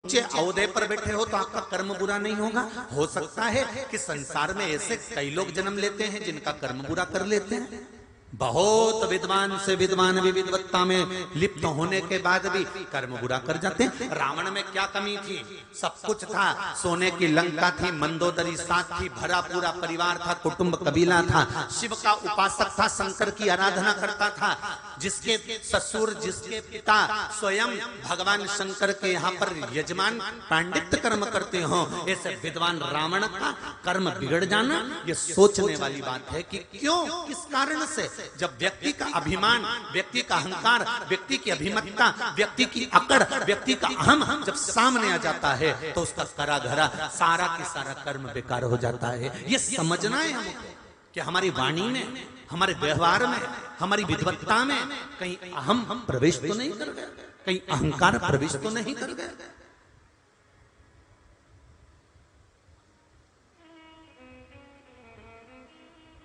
ऊंचे औहदे पर बैठे हो तो आपका कर्म बुरा नहीं होगा। हो सकता है कि संसार में ऐसे कई लोग जन्म लेते हैं जिनका कर्म बुरा कर लेते हैं। बहुत विद्वान से विद्वान भी विद्वत्ता में लिप्त होने के बाद भी कर्म बुरा कर जाते हैं। रावण में क्या कमी थी? सब कुछ था, सोने की लंका थी, मंदोदरी साथ थी, भरा पूरा परिवार था, कुटुंब कबीला था, शिव का उपासक था, शंकर की आराधना करता था, जिसके ससुर जिसके पिता स्वयं भगवान शंकर के यहाँ पर यजमान पांडित्य कर्म करते हो, ऐसे विद्वान रावण का कर्म बिगड़ जाना ये सोचने वाली बात है कि क्यों, किस कारण से। जब व्यक्ति का अभिमान, व्यक्ति का अहंकार, व्यक्ति की अभिमत्ता, व्यक्ति की अकड़, व्यक्ति का अहम जब सामने आ जाता है तो उसका करा घरा सारा की सारा कर्म बेकार हो जाता है। ये समझना है हमको कि हमारी वाणी में, हमारे व्यवहार में, हमारी विद्वत्ता में कहीं अहम प्रवेश तो नहीं कर गए, कहीं अहंकार प्रवेश तो नहीं कर गए।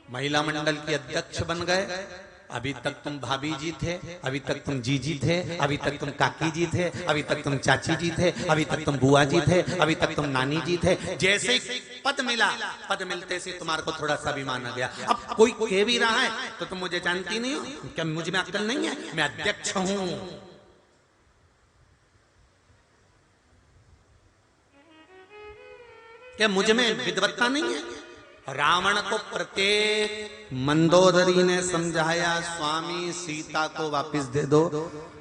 महिला मंडल के अध्यक्ष बन गए, अभी तक तुम भाभी जी थे, अभी तक तुम जीजी थे, अभी तक तुम काकी जी थे, अभी तक तुम चाची जी थे, अभी तक तुम बुआ जी थे, अभी तक तुम नानी जी थे। जैसे पद मिला, पद मिलते से तुम्हारे को थोड़ा सा अभिमान आ गया। अब कोई कह भी रहा है तो तुम मुझे जानती नहीं हो क्या? मुझ में अक्ल नहीं है? मैं अध्यक्ष हूं। क्या मुझ में विद्वत्ता नहीं है? रावण को प्रत्येक मंदोदरी ने समझाया, स्वामी सीता को वापस दे दो,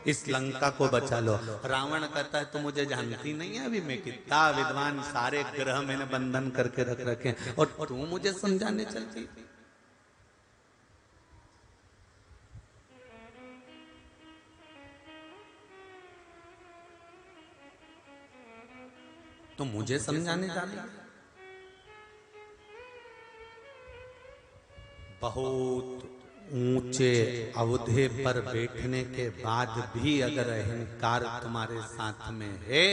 इस लंका को बचा लो। रावण कहता है, तुम मुझे जानती नहीं है, अभी मैं कितना विद्वान, सारे ग्रह मैंने बंधन करके रख रखे और तू मुझे समझाने चलती। तो मुझे समझाने डाली। बहुत ऊंचे अवधे पर बैठने के बाद भी अगर अहंकार तुम्हारे साथ में है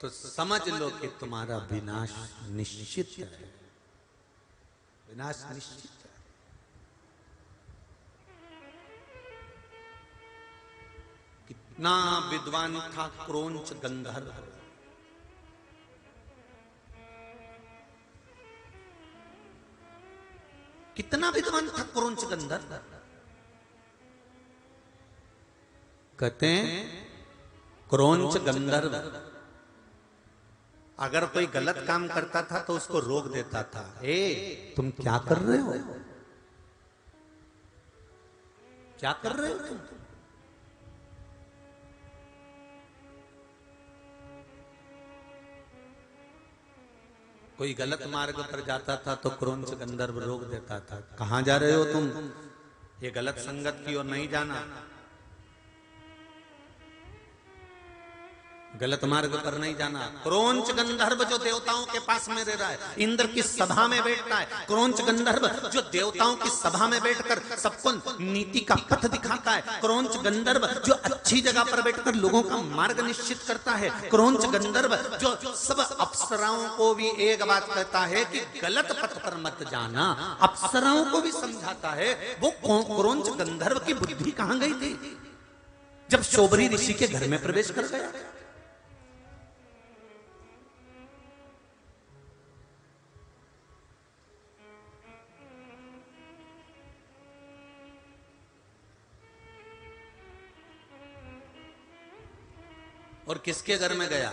तो समझ लो कि तुम्हारा विनाश निश्चित है, विनाश निश्चित है। कितना विद्वान था क्रौंच गंधर्व, कितना विद्वान था क्रौंच गंधर्व। कहते हैं क्रौंच गंधर्व अगर कोई गलत काम करता था तो उसको रोक देता था। ए, तुम क्या कर रहे हो? क्या कर रहे हो तुम? कोई गलत मार्ग पर जाता था तो क्रौंच गंधर्व रोक देता था। कहां जा रहे हो तुम? ये गलत संगत की ओर नहीं जाना, गलत मार्ग पर नहीं जाना। क्रौंच गंधर्व जो देवताओं के पास में रह रहा है, इंद्र की सभा में बैठता है, क्रौंच गंधर्व जो देवताओं की सभा में बैठकर सबको नीति का पथ दिखाता है, क्रौंच गंधर्व जो अच्छी जगह पर बैठकर लोगों का मार्ग निश्चित करता है, क्रौंच गंधर्व जो सब अप्सराओं को भी एक बात कहता है कि गलत पथ पर मत जाना, अप्सराओं को भी समझाता है। वो क्रौंच गंधर्व की बुद्धि कहां गई थी जब शोभरी ऋषि के घर में प्रवेश कर गया? और किसके घर में गया?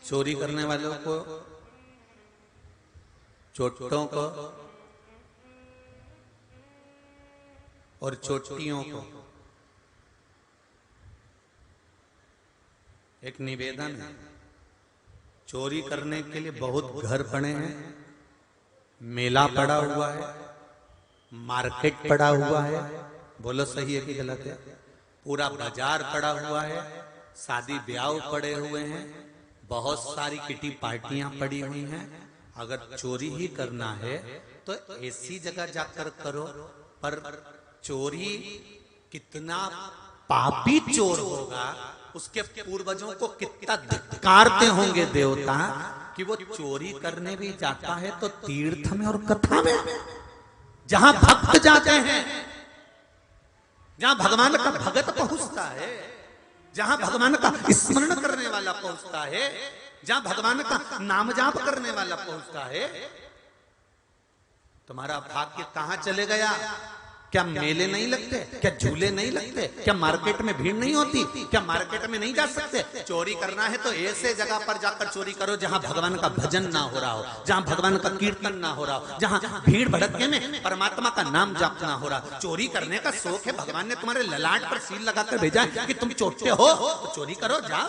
चोरी करने वालों को, चोटों को और चोटियों को एक निवेदन है। चोरी करने के लिए बहुत घर पड़े हैं, मेला पड़ा हुआ है, मार्केट पड़ा हुआ है, बोलो सही है कि गलत है? पूरा बाजार पड़ा हुआ है, शादी ब्याह पड़े हुए हैं, बहुत सारी किटी पार्टियां पड़ी हुई हैं। अगर चोरी ही करना है तो ऐसी जगह जाकर करो। पर चोरी कितना पापी चोर होगा, उसके पूर्वजों को कितना धिक्कारते होंगे देवता कि वो चोरी करने भी जाता है तो तीर्थ में और कथा में। जहां भक्त जाते हैं, जहां भगवान का भगत पहुंचता है, जहां भगवान का स्मरण करने वाला पहुंचता है, जहां भगवान का नाम जाप करने वाला पहुंचता है, तुम्हारा भाग्य कहां चले गया? क्या मेले नहीं लगते? क्या झूले नहीं लगते? क्या मार्केट में भीड़ नहीं होती? क्या मार्केट में नहीं जा सकते? चोरी करना है तो ऐसे जगह पर जाकर चोरी करो जहां भगवान का भजन ना हो रहा हो, जहां भगवान का कीर्तन ना हो रहा हो, जहां भीड़ भड़के में परमात्मा का नाम जाप ना हो रहा। चोरी करने का शौक है, भगवान ने तुम्हारे ललाट पर सील लगाकर भेजा है कि तुम चोरते हो तो चोरी करो, जाओ।